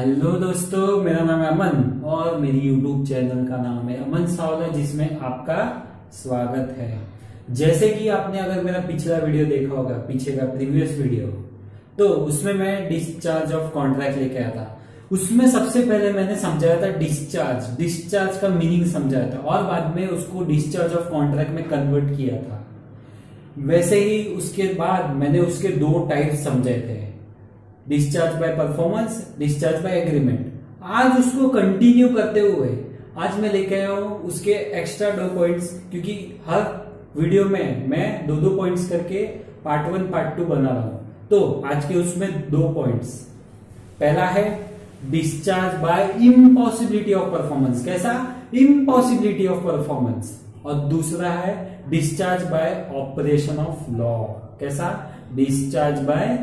Hello दोस्तों, मेरा नाम है अमन और मेरी यूट्यूब चैनल का नाम है अमन सावला, जिसमें आपका स्वागत है। जैसे कि आपने अगर मेरा पिछला वीडियो देखा होगा, पीछे का प्रीवियस वीडियो, तो उसमें मैं डिस्चार्ज ऑफ कॉन्ट्रैक्ट लेके आया था। उसमें सबसे पहले मैंने समझाया था डिस्चार्ज का मीनिंग समझाया था और बाद में उसको डिस्चार्ज ऑफ कॉन्ट्रैक्ट में कन्वर्ट किया था। वैसे ही उसके बाद मैंने उसके दो टाइप समझाए थे, discharge by performance, discharge by agreement. आज उसको कंटिन्यू करते हुए आज मैं लेके आया हूं उसके एक्स्ट्रा 2 पॉइंट्स, क्योंकि हर वीडियो में मैं 2 पॉइंट्स करके पार्ट 1 पार्ट 2 बना रहा हूं। तो आज के उसमें 2 पॉइंट्स, पहला है discharge by impossibility of performance, कैसा इम्पॉसिबिलिटी ऑफ परफॉर्मेंस, और दूसरा है discharge by operation of law, कैसा डिस्चार्ज बाय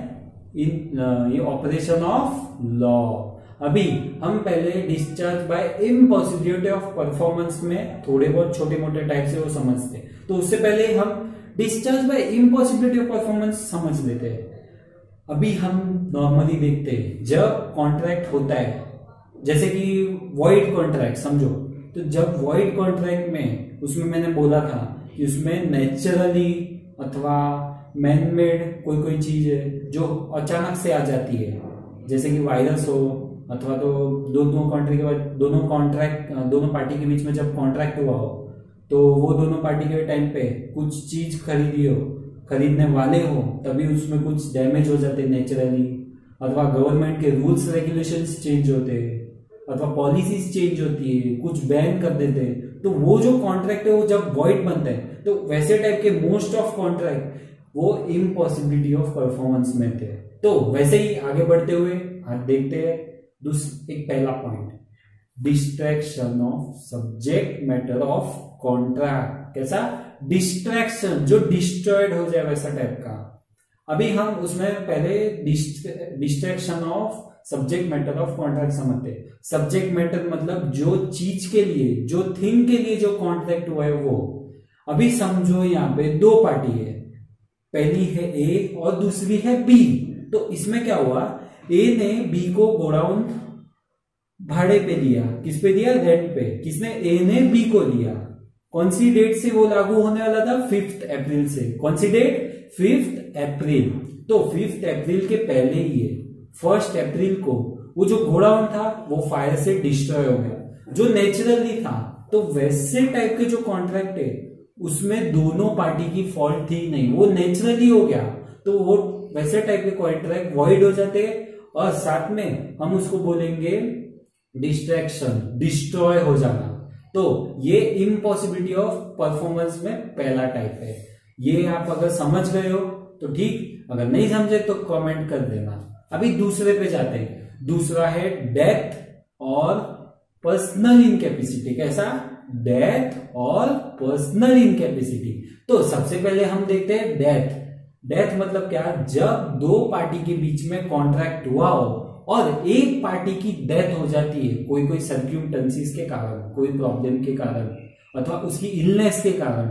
ये ऑपरेशन ऑफ लॉ। अभी हम पहले discharge by impossibility of performance में थोड़े बहुत छोटे मोटे टाइप से वो समझते, तो उससे पहले हम discharge by impossibility of performance समझ लेते हैं। अभी हम नॉर्मली देखते हैं जब कॉन्ट्रैक्ट होता है, जैसे कि वॉइड कॉन्ट्रैक्ट समझो, तो जब वॉइड कॉन्ट्रैक्ट में उसमें मैंने बोला था कि उसमें नेचुरली अथवा मैन मेड कोई चीज है जो अचानक से आ जाती है, जैसे कि वायरस हो, अथवा तो दोनों कंट्री के बाद दोनों पार्टी के बीच में जब कॉन्ट्रैक्ट हुआ हो, तो वो दोनों पार्टी के टाइम पे कुछ चीज खरीदने वाले हो, तभी उसमें कुछ डैमेज हो जाते नेचुरली, अथवा गवर्नमेंट के रूल्स रेगुलेशंस चेंज होते, अथवा पॉलिसीज चेंज होती है, कुछ बैन कर देते हैं, तो वो जो कॉन्ट्रैक्ट है वो जब वॉइड बनता है, तो वैसे टाइप के मोस्ट ऑफ कॉन्ट्रैक्ट वो इम्पॉसिबिलिटी ऑफ परफॉर्मेंस में थे। तो वैसे ही आगे बढ़ते हुए आज देखते हैं एक पहला point, distraction of subject matter of contract, कैसा डिस्ट्रैक्शन जो डिस्ट्रॉयड हो जाए वैसा टाइप का। अभी हम उसमें पहले distraction of subject matter of contract समझते हैं। सब्जेक्ट मैटर मतलब जो चीज के लिए, जो थिंग के लिए जो कॉन्ट्रैक्ट हुआ है वो। अभी समझो यहाँ पे 2 पार्टी है, पहली है ए और दूसरी है बी। तो इसमें क्या हुआ, ए ने बी को गोडाउन भाड़े पे दिया, किस पे दिया, रेंट पे। किसने, ए ने बी को लिया। कौन सी डेट से वो लागू होने वाला था, 5 अप्रैल से। कौन सी डेट, 5 अप्रैल। तो 5 अप्रैल के पहले ही है, 1 अप्रैल को वो जो गोडाउन था वो फायर से डिस्ट्रॉय हो गया, जो नेचुरली था। तो वैसे टाइप के जो कॉन्ट्रैक्ट है उसमें दोनों पार्टी की फॉल्ट थी नहीं, वो नेचुरली हो गया, तो वो वैसे टाइप के कॉन्ट्रैक्ट वॉइड हो जाते हैं। और साथ में हम उसको बोलेंगे डिस्ट्रैक्शन, डिस्ट्रॉय हो जाना। तो ये इम्पॉसिबिलिटी ऑफ परफॉर्मेंस में पहला टाइप है। ये आप अगर समझ गए हो तो ठीक, अगर नहीं समझे तो कमेंट कर देना। अभी दूसरे पे जाते हैं। दूसरा है डेथ और पर्सनल इनकैपेसिटी, कैसा डेथ और पर्सनल इनकैपेसिटी। तो सबसे पहले हम देखते हैं डेथ। डेथ मतलब क्या, जब 2 पार्टी के बीच में कॉन्ट्रैक्ट हुआ हो और एक पार्टी की डेथ हो जाती है, कोई सर्क्यूमस्टेंसेस के कारण, कोई प्रॉब्लम के कारण, अथवा उसकी इलनेस के कारण,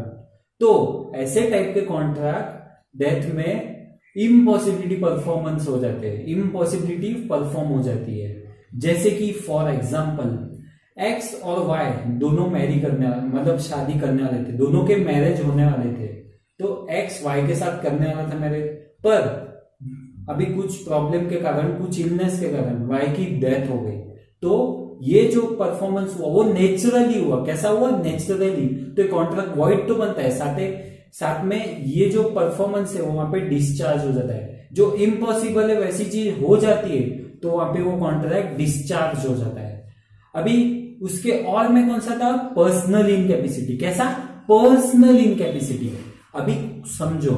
तो ऐसे टाइप के कॉन्ट्रैक्ट डेथ में इम्पॉसिबिलिटी परफॉर्मेंस हो जाते हैं, इम्पॉसिबिलिटी परफॉर्म हो जाती है। जैसे कि फॉर एग्जाम्पल एक्स और वाई दोनों मतलब शादी करने वाले थे, दोनों के मैरिज होने वाले थे। तो एक्स वाई के साथ करने वाला था मैरिज, पर अभी कुछ प्रॉब्लम के कारण, कुछ इलनेस के कारण वाई की डेथ हो गई। तो ये जो परफॉर्मेंस हुआ वो नेचुरली हुआ, कैसा हुआ, नेचुरली। तो कॉन्ट्रैक्ट वॉइड तो बनता है, साथ में ये जो परफॉर्मेंस है वो वहां पे डिस्चार्ज हो जाता है। जो इम्पॉसिबल है वैसी चीज हो जाती है तो वहां पे वो कॉन्ट्रैक्ट डिस्चार्ज हो जाता है। अभी उसके और में कौन सा था, पर्सनल इनकैपेसिटी, कैसा पर्सनल इनकैपेसिटी। अभी समझो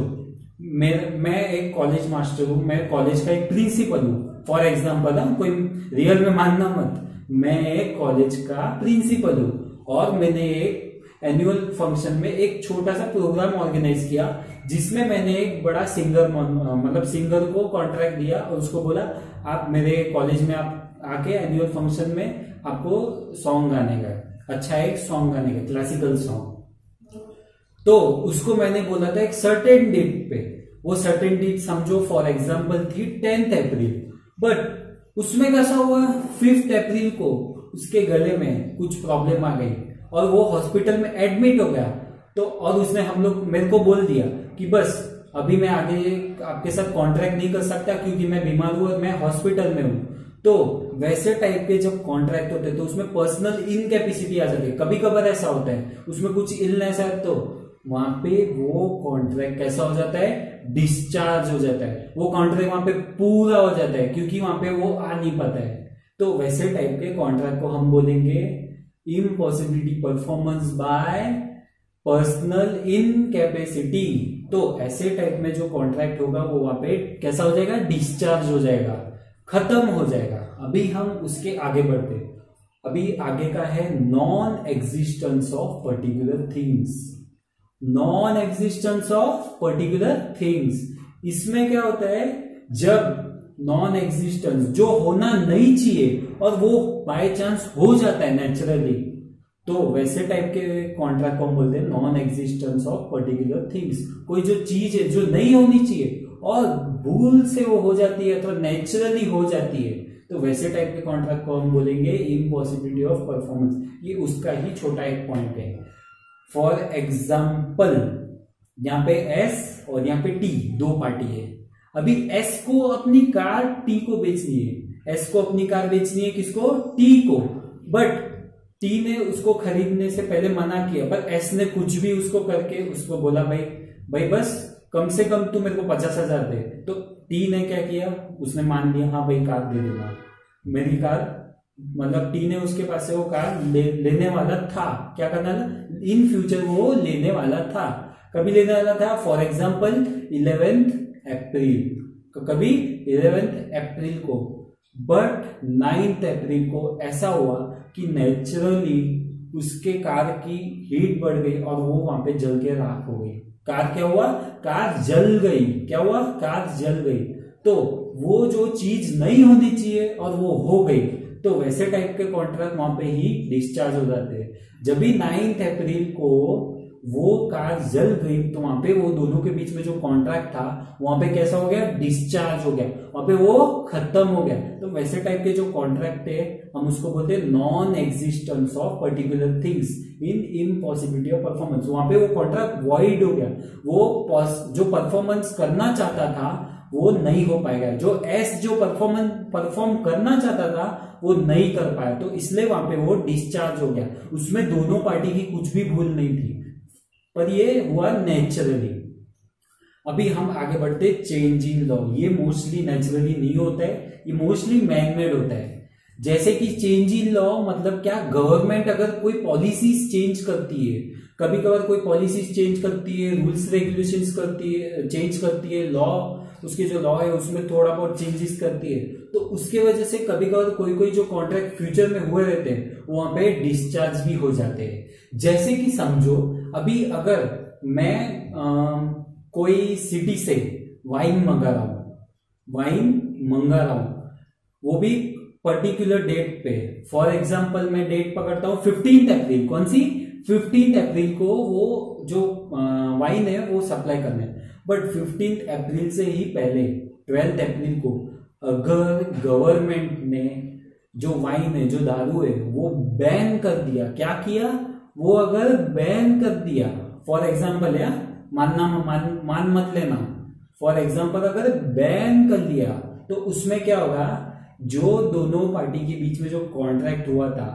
मैं एक कॉलेज मास्टर हूं, मैं कॉलेज का एक प्रिंसिपल हूं, फॉर एग्जाम्पल, कोई रियल में मानना मत, मैं एक कॉलेज का प्रिंसिपल हूं और मैंने एक एनुअल फंक्शन में एक छोटा सा प्रोग्राम ऑर्गेनाइज किया, जिसमें मैंने एक बड़ा सिंगर को कॉन्ट्रैक्ट दिया और उसको बोला आप मेरे कॉलेज में आप आके एनुअल फंक्शन में आपको सॉन्ग गाने का, अच्छा एक सॉन्ग गाने का, क्लासिकल सॉन्ग। तो उसको मैंने बोला था एक सर्टेन डेट पे, वो सर्टेन डेट समझो फॉर एग्जाम्पल थी 10 अप्रैल, बट उसमें कैसा हुआ, 5 अप्रैल को उसके गले में कुछ प्रॉब्लम आ गई और वो हॉस्पिटल में एडमिट हो गया। तो और उसने मेरे को बोल दिया कि बस अभी मैं आगे आपके साथ कॉन्ट्रैक्ट नहीं कर सकता क्योंकि मैं बीमार हूं और मैं हॉस्पिटल में हूं। तो वैसे टाइप के जब कॉन्ट्रैक्ट होते हैं तो उसमें पर्सनल इनकैपेसिटी आ जाती है। कभी कभार ऐसा होता है उसमें कुछ इलनेस है तो वहां पे वो कॉन्ट्रैक्ट कैसा हो जाता है, डिस्चार्ज हो जाता है। वो कॉन्ट्रैक्ट वहां पे पूरा हो जाता है क्योंकि वहां पे वो आ नहीं पाता है। तो वैसे टाइप के कॉन्ट्रैक्ट को हम बोलेंगे impossibility performance by personal incapacity. तो ऐसे टाइप में जो कॉन्ट्रैक्ट होगा वो वहां पे कैसा हो जाएगा, डिस्चार्ज हो जाएगा, खत्म हो जाएगा। अभी हम उसके आगे बढ़ते, अभी आगे का है non existence of particular things. Non existence of particular things, इसमें क्या होता है, जब नॉन एग्जिस्टेंस जो होना नहीं चाहिए और वो बाय चांस हो जाता है नेचुरली, तो वैसे टाइप के कॉन्ट्रैक्ट को हम बोलते हैं non existence of particular things. कोई जो चीज है जो नहीं होनी चाहिए और भूल से वो हो जाती है तो नेचुरली हो जाती है, तो वैसे टाइप के कॉन्ट्रैक्ट को हम बोलेंगे इम्पॉसिबिलिटी ऑफ परफॉर्मेंस। ये उसका ही छोटा एक पॉइंट है। फॉर एग्जाम्पल यहाँ पे एस और यहाँ पे टी दो पार्टी है। अभी एस को अपनी कार टी को बेचनी है, एस को अपनी कार बेचनी है किसको, टी को, बट टी ने उसको खरीदने से पहले मना किया, पर एस ने कुछ भी उसको करके उसको बोला भाई बस कम से कम तू मेरे को 50,000 दे। तो टी ने क्या किया, उसने मान लिया हाँ भाई कार दे देना, मेरी कार, मतलब टी ने उसके पास से वो कार लेने वाला था, क्या करना था, इन फ्यूचर वो लेने वाला था। कभी लेने वाला था, फॉर एग्जाम्पल 11 अप्रैल, कभी 11 अप्रैल को, बट 9 अप्रैल को ऐसा हुआ कि नेचुरली उसके कार की हीट बढ़ गई और वो वहां पे जल के राख हो गई। कार क्या हुआ, कार जल गई, क्या हुआ, कार जल गई। तो वो जो चीज नहीं होनी चाहिए और वो हो गई, तो वैसे टाइप के कॉन्ट्रैक्ट वहां पे ही डिस्चार्ज हो जाते हैं। जब भी 9 अप्रैल को वो कार जल गई तो वहां पे वो दोनों के बीच में जो कॉन्ट्रैक्ट था वहां पे कैसा हो गया, डिस्चार्ज हो गया, वहां पे वो खत्म हो गया। तो वैसे टाइप के जो कॉन्ट्रैक्ट है हम उसको बोलते हैं non existence of particular things in impossibility of performance. वहां पे वो कॉन्ट्रैक्ट वॉइड हो गया, वो जो परफॉर्मेंस करना चाहता था वो नहीं हो पाएगा, जो एस जो परफॉर्म करना चाहता था वो नहीं कर पाया, तो इसलिए वहां पे वो डिस्चार्ज हो गया। उसमें दोनों पार्टी की कुछ भी भूल नहीं थी, पर ये हुआ नेचुरली। अभी हम आगे बढ़ते, चेंज इन लॉ। ये मोस्टली नेचुरली नहीं होता है, ये मोस्टली मैनमेड होता है। जैसे कि चेंज इन लॉ मतलब क्या, गवर्नमेंट अगर कोई पॉलिसीज चेंज करती है, कभी कभार कोई पॉलिसीज चेंज करती है, रूल्स रेगुलेशंस करती है, चेंज करती है, लॉ उसके जो लॉ है उसमें थोड़ा बहुत चेंजेस करती है, तो उसके वजह से कभी कभार कोई जो कॉन्ट्रैक्ट फ्यूचर में हुए रहते हैं वहां पे डिस्चार्ज भी हो जाते हैं। जैसे कि समझो अभी अगर मैं कोई सिटी से वाइन मंगा रहा हूं, वो भी पर्टिकुलर डेट पे, फॉर एग्जांपल मैं डेट पकड़ता हूं 15 अप्रैल, कौन सी, 15 अप्रैल को वो जो वाइन है वो सप्लाई करना है, बट 15 अप्रैल से ही पहले 12 अप्रैल को अगर गवर्नमेंट ने जो वाइन है, जो दारू है वो बैन कर दिया, क्या किया, वो अगर बैन कर दिया, फॉर एग्जांपल या मान मत लेना, फॉर एग्जांपल अगर बैन कर दिया तो उसमें क्या होगा, जो दोनों पार्टी के बीच में जो कॉन्ट्रैक्ट हुआ था,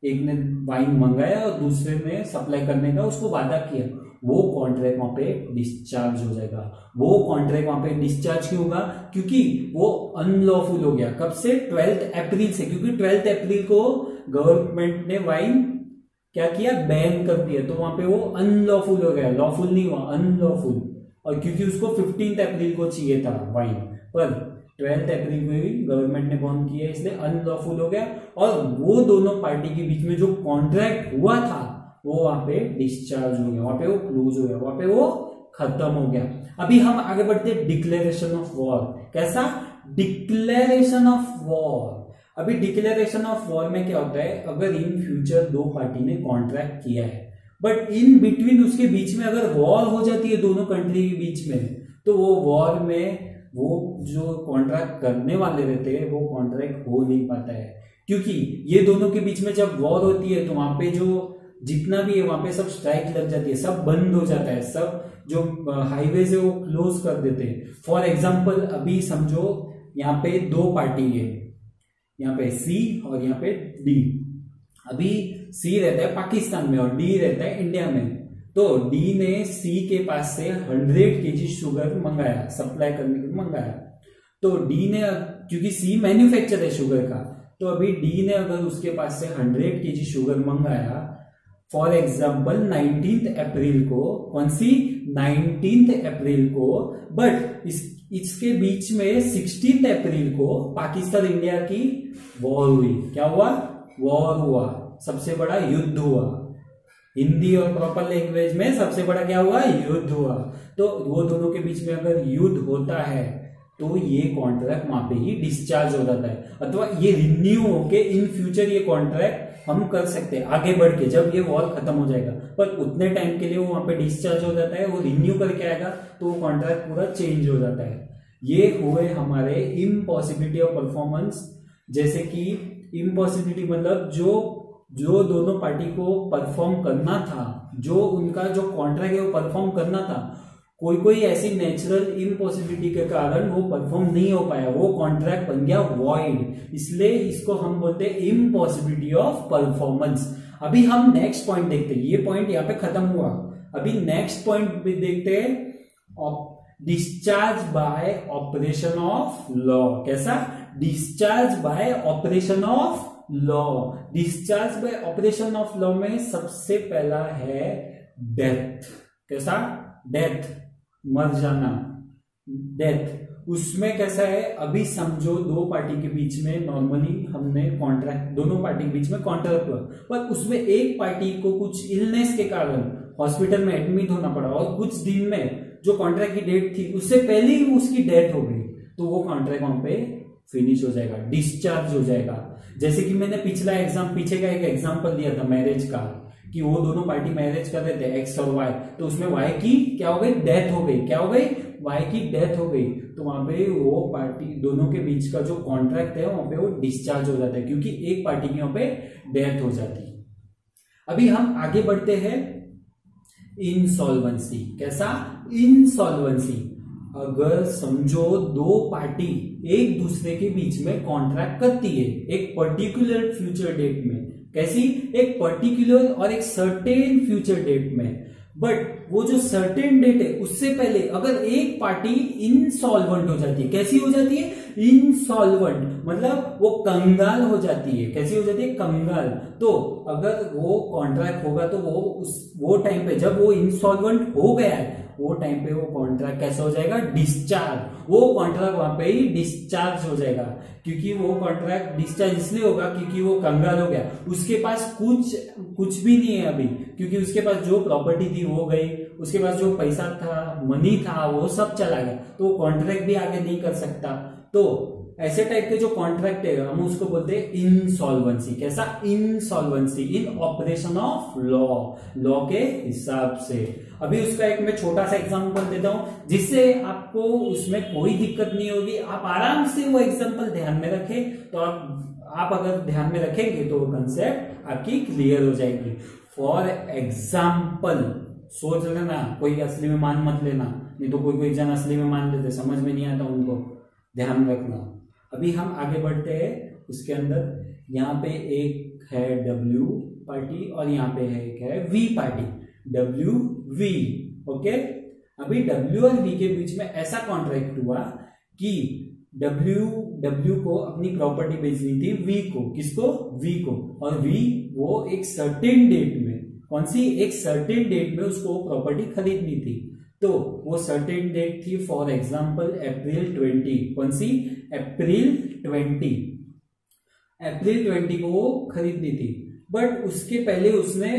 एक ने वाइन मंगाया और दूसरे ने सप्लाई करने का उसको वादा किया, वो कॉन्ट्रैक्ट वहां पे डिस्चार्ज हो जाएगा। वो कॉन्ट्रैक्ट वहां पे डिस्चार्ज क्यों होगा, क्योंकि वो अनलॉफुल हो गया। कब से, 12 अप्रैल से, क्योंकि 12 अप्रैल को गवर्नमेंट ने वाइन क्या किया, बैन कर दिया, तो वहां पे वो अनलॉफुल हो गया, लॉफुल नहीं हुआ, अनलॉफुल। और क्योंकि उसको 15 अप्रैल को चाहिए था वाइन, पर 12 अप्रैल को ही गवर्नमेंट ने बंद किया, इसलिए अनलॉफुल हो गया। और वो दोनों पार्टी के बीच में जो कॉन्ट्रैक्ट हुआ था वो वहां पे डिस्चार्ज हो गया, वहां पे वो क्लोज हो गया, वहां पे वो खत्म हो गया। अभी हम आगे बढ़ते, डिक्लेरेशन ऑफ वॉर। कैसा, डिक्लेरेशन ऑफ वॉर। अभी डिक्लेरेशन ऑफ वॉर में क्या होता है, अगर इन फ्यूचर दो पार्टी ने कॉन्ट्रैक्ट किया है, बट इन बिटवीन उसके बीच में अगर वॉर हो जाती है दोनों कंट्री के बीच में, तो वो वॉर में वो जो कॉन्ट्रैक्ट करने वाले रहते हैं वो कॉन्ट्रैक्ट हो नहीं पाता है, क्योंकि ये दोनों के बीच में जब वॉर होती है तो वहां पे जो जितना भी है वहां पे सब स्ट्राइक लग जाती है, सब बंद हो जाता है, सब जो हाईवेज है वो क्लोज कर देते हैं। फॉर एग्जाम्पल अभी समझो यहाँ पे दो पार्टी है, यहाँ पे सी और यहाँ पे डी। अभी सी रहता है पाकिस्तान में और डी रहता है इंडिया में। तो डी ने सी के पास से 100 kg शुगर मंगाया, सप्लाई करने के लिए मंगाया। तो डी ने, क्योंकि सी मैन्युफैक्चर है शुगर का, तो अभी डी ने अगर उसके पास से 100 kg शुगर मंगाया फॉर एग्जाम्पल 19 अप्रैल को, कौन सी 19 अप्रैल को, बट इसके बीच में 16 अप्रैल को पाकिस्तान इंडिया की वॉर हुई। क्या हुआ? वॉर हुआ, सबसे बड़ा युद्ध हुआ। हिंदी और प्रॉपर लैंग्वेज में सबसे बड़ा क्या हुआ? युद्ध हुआ। तो वो दोनों के बीच में अगर युद्ध होता है तो ये कॉन्ट्रैक्ट वहां पे ही डिस्चार्ज हो जाता है, अथवा ये रिन्यू होके इन फ्यूचर ये कॉन्ट्रैक्ट हम कर सकते हैं आगे बढ़ के, जब ये वॉर खत्म हो जाएगा। पर उतने टाइम के लिए वो वहां पे डिस्चार्ज हो जाता है, वो रिन्यू करके आएगा तो वो कॉन्ट्रैक्ट पूरा चेंज हो जाता है। ये हुए हमारे इम्पॉसिबिलिटी ऑफ परफॉर्मेंस। जैसे कि इम्पॉसिबिलिटी मतलब जो दोनों पार्टी को परफॉर्म करना था, जो उनका जो कॉन्ट्रैक्ट है वो परफॉर्म करना था, कोई ऐसी नेचुरल इम्पॉसिबिलिटी के कारण वो परफॉर्म नहीं हो पाया, वो कॉन्ट्रैक्ट बन गया वॉइड। इसलिए इसको हम बोलते हैं इम्पॉसिबिलिटी ऑफ परफॉर्मेंस। अभी हम नेक्स्ट पॉइंट देखते हैं, ये पॉइंट यहाँ पे खत्म हुआ। अभी नेक्स्ट पॉइंट भी देखते हैं, discharge by operation of law. कैसा? Discharge by operation of law. Discharge by operation of law में सबसे पहला है डेथ। कैसा? डेथ, मर जाना, डेथ। उसमें कैसा है, अभी समझो दो पार्टी के बीच में नॉर्मली हमने कॉन्ट्रैक्ट, दोनों पार्टी के बीच में कॉन्ट्रैक्ट हुआ, पर उसमें एक पार्टी को कुछ इलनेस के कारण हॉस्पिटल में एडमिट होना पड़ा और कुछ दिन में जो कॉन्ट्रैक्ट की डेट थी उससे पहले ही उसकी डेथ हो गई, तो वो कॉन्ट्रैक्ट वहां पे फिनिश हो जाएगा, डिस्चार्ज हो जाएगा। जैसे कि मैंने पीछे का एक एग्जांपल दिया था मैरिज का, कि वो दोनों पार्टी मैरिज कर रहे थे एक्स और वाई, तो उसमें वाई की क्या हो गई? डेथ हो गई। क्या हो गई? वाई की डेथ हो गई। तो वहां पे वो पार्टी दोनों के बीच का जो कॉन्ट्रैक्ट है वहां पे वो डिस्चार्ज हो जाता है, क्योंकि एक पार्टी की वहां पे डेथ हो जाती है। अभी हम आगे बढ़ते हैं, इंसॉल्वेंसी। कैसा? इंसॉल्वेंसी। अगर समझो दो पार्टी एक दूसरे के बीच में कॉन्ट्रैक्ट करती है एक पर्टिकुलर फ्यूचर डेट में, कैसी? एक पर्टिकुलर और एक सर्टेन फ्यूचर डेट में, बट वो जो सर्टेन डेट है उससे पहले अगर एक पार्टी इंसॉल्वेंट हो जाती है। कैसी हो जाती है? इंसॉल्वेंट, मतलब वो कंगाल हो जाती है। कैसी हो जाती है? कंगाल। तो अगर वो कॉन्ट्रैक्ट होगा तो वो टाइम पे जब वो इंसॉल्वेंट हो गया है, वो टाइम पे वो कॉन्ट्रैक्ट कैसा हो जाएगा? डिस्चार्ज। वो कॉन्ट्रैक्ट वहां पे ही डिस्चार्ज हो जाएगा, क्योंकि वो कॉन्ट्रैक्ट डिस्चार्ज इसलिए होगा क्योंकि वो कंगाल हो गया, उसके पास कुछ भी नहीं है अभी, क्योंकि उसके पास जो प्रॉपर्टी थी वो गई, उसके पास जो पैसा था, मनी था, वो सब चला गया, तो वो कॉन्ट्रैक्ट भी आगे नहीं कर सकता। तो ऐसे टाइप के जो कॉन्ट्रैक्ट है हम उसको बोलते हैं इंसॉल्वेंसी। कैसा? Insolvency in operation of law, law के हिसाब से। अभी उसका एक मैं छोटा सा एग्जांपल देता हूं जिससे आपको उसमें कोई दिक्कत नहीं होगी, आप आराम से वो एग्जांपल ध्यान में रखें, तो आप अगर ध्यान में रखेंगे तो वो कंसेप्ट आपकी क्लियर हो जाएगी। फॉर एग्जाम्पल सोच लेना, कोई असली में मान मत लेना, नहीं तो कोई जन असली में मान लेते, समझ में नहीं आता उनको, ध्यान रखना। अभी हम आगे बढ़ते हैं, उसके अंदर यहाँ पे एक है W पार्टी और यहाँ पे है एक है V पार्टी, WV। ओके, अभी W और V के बीच में ऐसा कॉन्ट्रैक्ट हुआ कि W को अपनी प्रॉपर्टी बेचनी थी V को। किसको? V को। और V वो एक सर्टेन डेट में, कौन सी? एक सर्टेन डेट में उसको प्रॉपर्टी खरीदनी थी, तो वो सर्टेन डेट थी फॉर एग्जाम्पल अप्रैल 20। कौन सी? अप्रैल 20। अप्रैल 20 को वो खरीदनी थी, बट उसके पहले उसने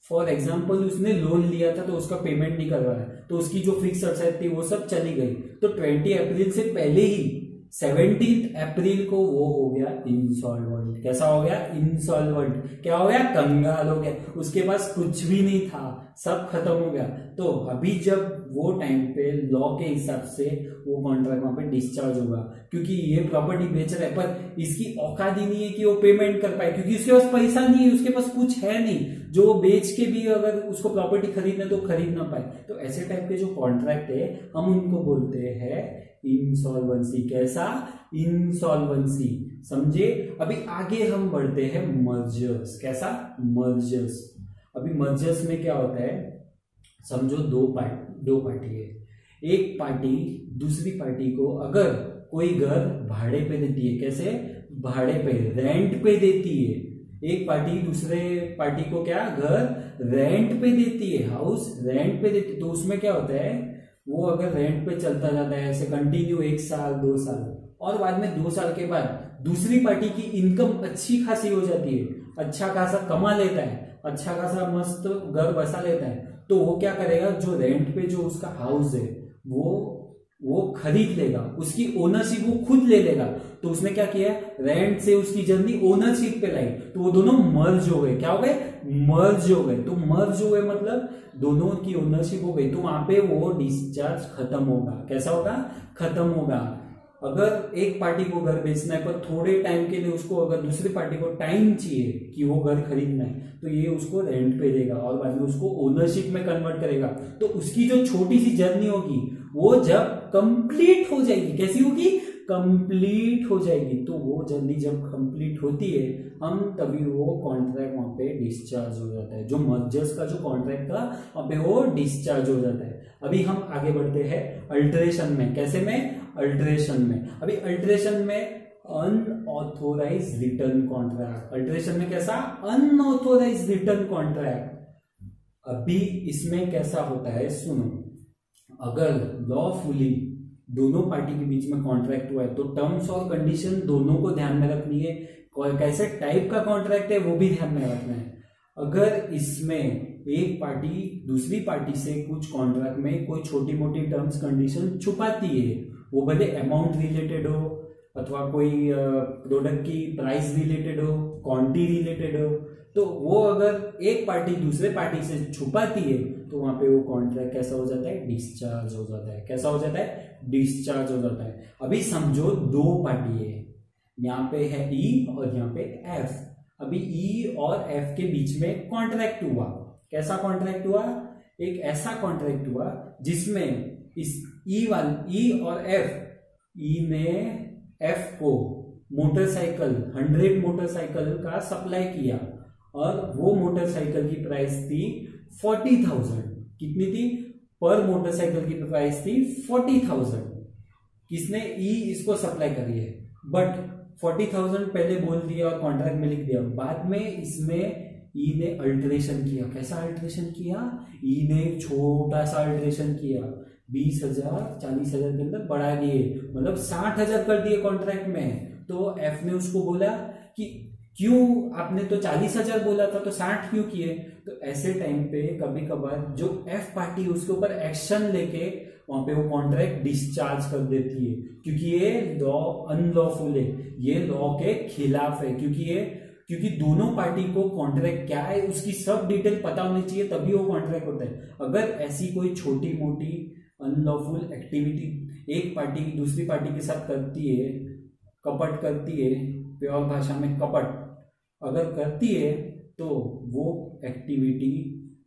फॉर एग्जाम्पल उसने लोन लिया था तो उसका पेमेंट नहीं करवाया, तो उसकी जो फिक्स असेट थी वो सब चली गई। तो 20 अप्रैल से पहले ही 17 अप्रैल को वो हो गया इंसॉल्वेंट। कैसा हो गया? इंसॉल्वेंट। क्या हो गया? कंगाल हो गया, उसके पास कुछ भी नहीं था, सब खत्म हो गया। तो अभी जब वो टाइम पे लॉ के हिसाब से वो कॉन्ट्रैक्ट वहां पे डिस्चार्ज होगा, क्योंकि ये प्रॉपर्टी बेच रहा है पर इसकी औकात ही नहीं है कि वो पेमेंट कर पाए, क्योंकि उसके पास पैसा नहीं है, उसके पास कुछ है नहीं जो वो बेच के भी अगर उसको प्रॉपर्टी खरीदना तो खरीद ना पाए। तो ऐसे टाइप के जो कॉन्ट्रैक्ट है हम उनको बोलते हैं इंसॉल्वेंसी। कैसा? इंसॉल्वेंसी। समझे? अभी आगे हम बढ़ते हैं मर्जर्स। कैसा? मर्जर्स। अभी मर्जर्स में क्या होता है, समझो दो पार्टी है, एक पार्टी दूसरी पार्टी को अगर कोई घर भाड़े पे देती है, कैसे? भाड़े पे, रेंट पे देती है। एक पार्टी दूसरे पार्टी को क्या घर रेंट पे देती है, हाउस रेंट पे देती है। तो उसमें क्या होता है, वो अगर रेंट पे चलता जाता है ऐसे कंटिन्यू 1 साल 2 साल, और बाद में 2 साल के बाद दूसरी पार्टी की इनकम अच्छी खासी हो जाती है, अच्छा खासा कमा लेता है, अच्छा खासा मस्त घर बसा लेता है, तो वो क्या करेगा, जो रेंट पे जो उसका हाउस है वो खरीद लेगा, उसकी ओनरशिप वो खुद ले लेगा। तो उसने क्या किया, रेंट से उसकी जर्नी ओनरशिप पे लाई, तो वो दोनों मर्ज हो गए। क्या हो गए? मर्ज हो गए। तो मर्ज हुए मतलब दोनों की ओनरशिप हो गई, तो वहां पे वो डिस्चार्ज खत्म होगा। कैसा होगा? खत्म होगा। अगर एक पार्टी को घर बेचना है पर थोड़े टाइम के लिए उसको अगर दूसरी पार्टी को टाइम चाहिए कि वो घर खरीदना है, तो ये उसको रेंट पे देगा और बाद में उसको ओनरशिप में कन्वर्ट करेगा। तो उसकी जो छोटी सी जर्नी होगी वो जब कंप्लीट हो जाएगी, कैसी होगी? कंप्लीट हो जाएगी। तो वो जर्नी जब कंप्लीट होती है हम तभी वो कॉन्ट्रैक्ट वहां पे डिस्चार्ज हो जाता है। जो मर्जर्स का जो कॉन्ट्रैक्ट था वहां पे वो डिस्चार्ज हो जाता है। अभी हम आगे बढ़ते हैं अल्टरेशन में। कैसे में? अल्टरेशन में। अभी अल्टरेशन में अनऑथोराइज रिटर्न कॉन्ट्रैक्ट। अल्टरेशन में कैसा? Unauthorised return contract. अभी इसमें कैसा होता है, सुनो, अगर लॉफुली दोनों पार्टी के बीच में कॉन्ट्रैक्ट हुआ है तो टर्म्स और कंडीशन दोनों को ध्यान में रखनी है, कैसे टाइप का कॉन्ट्रैक्ट है वो भी ध्यान में रखना है। अगर इसमें एक पार्टी दूसरी पार्टी से कुछ कॉन्ट्रैक्ट में कोई छोटी मोटी टर्म्स कंडीशन छुपाती है, वो भले अमाउंट रिलेटेड हो अथवा कोई प्रोडक्ट की प्राइस रिलेटेड हो, क्वांटिटी रिलेटेड हो, तो वो अगर एक पार्टी दूसरे पार्टी से छुपाती है तो वहां पे वो कॉन्ट्रैक्ट कैसा हो जाता है? डिस्चार्ज हो जाता है। कैसा हो जाता है? डिस्चार्ज हो जाता है। अभी समझो दो पार्टी है, यहाँ पे है ई और यहाँ पे एफ। अभी ई और एफ के बीच में कॉन्ट्रैक्ट हुआ। कैसा कॉन्ट्रैक्ट हुआ? एक ऐसा कॉन्ट्रैक्ट हुआ जिसमें इस ई और एफ, ई ने एफ को मोटरसाइकिल 100 मोटरसाइकिल का सप्लाई किया और वो मोटरसाइकिल की प्राइस थी 40,000। कितनी थी? पर मोटरसाइकिल की प्राइस थी 40,000। किसने? ई इसको सप्लाई करी है, बट 40,000 पहले बोल दिया और कॉन्ट्रैक्ट में लिख दिया। बाद में इसमें ई ने अल्टरेशन किया। कैसा अल्टरेशन किया? ई ने एक छोटा सा अल्टरेशन किया, 20,000 40,000 के अंदर बढ़ा दिए, मतलब 60,000 कर दिए कॉन्ट्रैक्ट में। तो एफ ने उसको बोला कि क्यों आपने तो 40,000 बोला था तो 60 क्यों किए? तो ऐसे टाइम पे कभी कभार जो एफ पार्टी उसके ऊपर एक्शन लेके वहां पे वो कॉन्ट्रैक्ट डिस्चार्ज कर देती है, क्योंकि ये लॉ अनलॉफुल है, ये लॉ के खिलाफ है। क्योंकि दोनों पार्टी को कॉन्ट्रैक्ट क्या है उसकी सब डिटेल पता होनी चाहिए, तभी वो कॉन्ट्रैक्ट होता है। अगर ऐसी कोई छोटी मोटी अनलॉफुल एक्टिविटी एक पार्टी दूसरी पार्टी के साथ करती है, कपट करती है, प्योर भाषा में कपट अगर करती है तो वो एक्टिविटी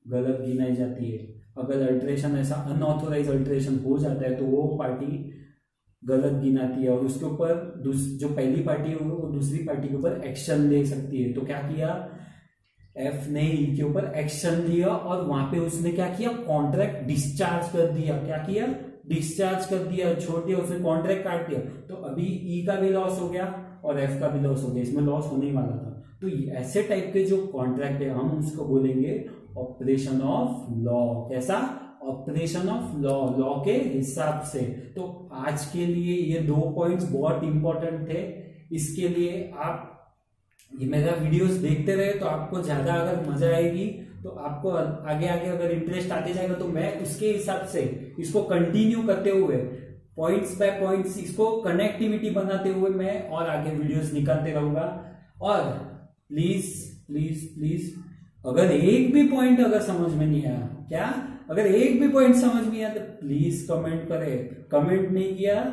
गलत गिनाई जाती है। अगर अल्टरेशन ऐसा अनऑथोराइज अल्टरेशन हो जाता है तो वो पार्टी गलत गिनाती है और उसके ऊपर जो पहली पार्टी है वो दूसरी पार्टी के ऊपर एक्शन ले सकती है। तो क्या किया एफ ने ई के ऊपर एक्शन लिया और वहां पे उसने क्या किया? कॉन्ट्रैक्ट डिस्चार्ज कर दिया। क्या किया? डिस्चार्ज कर दिया, छोड़ दिया, उसने कॉन्ट्रैक्ट काट दिया। तो अभी ई का भी लॉस हो गया और एफ का भी लॉस हो गया, इसमें लॉस होने ही वाला था। तो ऐसे टाइप के जो कॉन्ट्रैक्ट है हम उसको बोलेंगे ऑपरेशन ऑफ लॉ। कैसा? ऑपरेशन ऑफ लॉ, लॉ के हिसाब से। तो आज के लिए ये 2 पॉइंट्स बहुत इंपॉर्टेंट थे। इसके लिए आप ये मेरा वीडियोस देखते रहे तो आपको ज्यादा अगर मजा आएगी, तो आपको आगे आगे अगर इंटरेस्ट आते जाएगा तो मैं उसके हिसाब से इसको कंटिन्यू करते हुए पॉइंट्स बाय पॉइंट्स इसको कनेक्टिविटी बनाते हुए मैं और आगे वीडियोस निकालते रहूंगा। और प्लीज प्लीज प्लीज अगर एक भी पॉइंट अगर समझ में नहीं आया, क्या अगर एक भी पॉइंट समझ में आया तो प्लीज कमेंट करें। कमेंट नहीं किया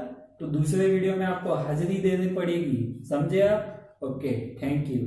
तो दूसरे वीडियो में आपको हाजिरी देनी पड़ेगी, समझे आप? Okay, thank you.